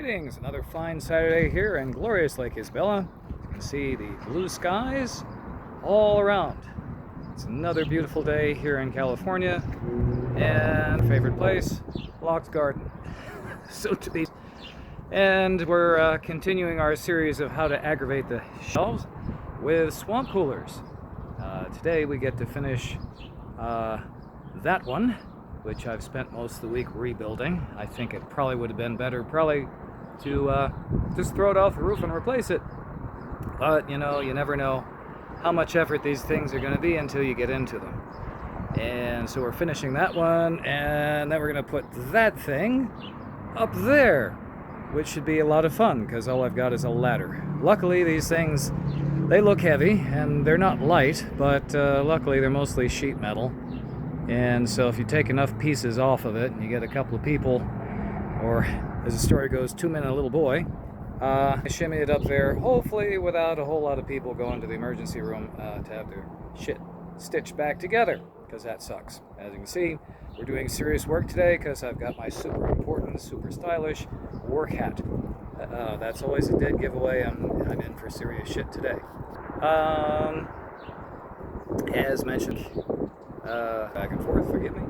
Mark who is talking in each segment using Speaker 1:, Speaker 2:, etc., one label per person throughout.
Speaker 1: Greetings, another fine Saturday here in glorious Lake Isabella. You can see the blue skies all around. It's another beautiful day here in California, and favorite place, Locke's Garden, so to be. And we're continuing our series of how to aggravate the shelves with swamp coolers. Today we get to finish that one, which I've spent most of the week rebuilding. I think it probably would have been better to just throw it off the roof and replace it. But you know, you never know how much effort these things are going to be until you get into them. And so we're finishing that one, and then we're going to put that thing up there, which should be a lot of fun because all I've got is a ladder. Luckily, these things, they look heavy and they're not light, but luckily they're mostly sheet metal. And so if you take enough pieces off of it and you get a couple of people, or as the story goes, 2 men and a little boy, shimmy it up there, hopefully without a whole lot of people going to the emergency room to have their shit stitched back together, because that sucks. As you can see, we're doing serious work today because I've got my super important, super stylish work hat. That's always a dead giveaway. I'm in for serious shit today. As mentioned, back and forth, forgive me.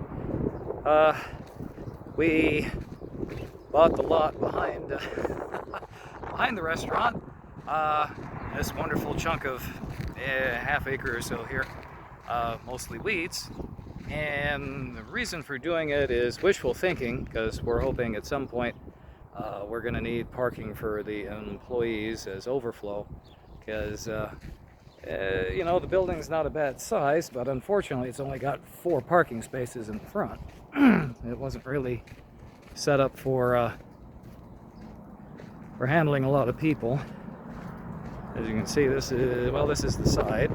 Speaker 1: We bought the lot behind behind the restaurant. This wonderful chunk of half acre or so here, mostly weeds. And the reason for doing it is wishful thinking, because we're hoping at some point we're going to need parking for the employees as overflow, because you know, the building's not a bad size, but unfortunately it's only got 4 parking spaces in the front. It wasn't really set up for handling a lot of people. As you can see, this is the side.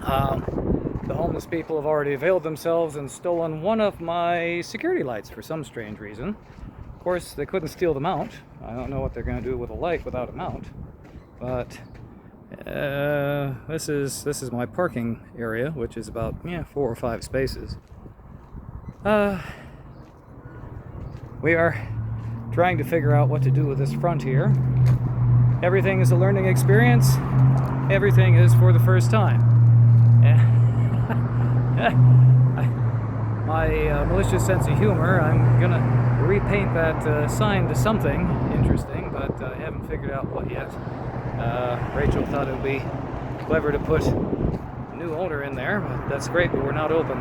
Speaker 1: The homeless people have already availed themselves and stolen one of my security lights for some strange reason. Of course, they couldn't steal the mount. I don't know what they're going to do with a light without a mount, but this is my parking area, which is about 4 or 5 spaces. We are trying to figure out what to do with this front here. Everything is a learning experience. Everything is for the first time. My malicious sense of humor, I'm gonna repaint that sign to something interesting, but I haven't figured out what yet. Rachel thought it would be clever to put a new owner in there, but that's great, but we're not open.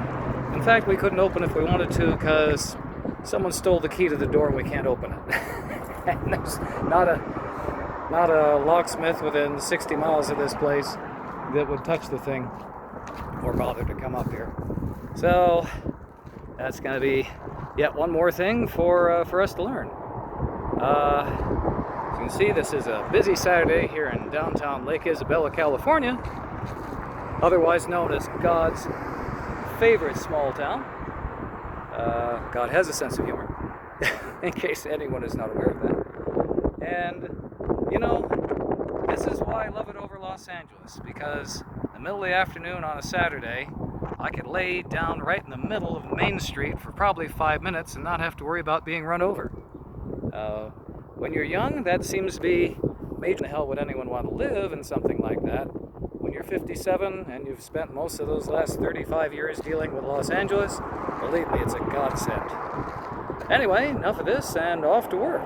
Speaker 1: In fact, we couldn't open if we wanted to because someone stole the key to the door and we can't open it. And there's not a locksmith within 60 miles of this place that would touch the thing or bother to come up here. So that's going to be yet one more thing for us to learn. As you can see, this is a busy Saturday here in downtown Lake Isabella, California, otherwise known as God's favorite small town. God has a sense of humor, in case anyone is not aware of that. And, you know, this is why I love it over Los Angeles, because in the middle of the afternoon on a Saturday, I could lay down right in the middle of Main Street for probably 5 minutes and not have to worry about being run over. When you're young, that seems to be major. The hell would anyone want to live in something like that? When you're 57 and you've spent most of those last 35 years dealing with Los Angeles, believe me, it's a godsend. Anyway, enough of this and off to work.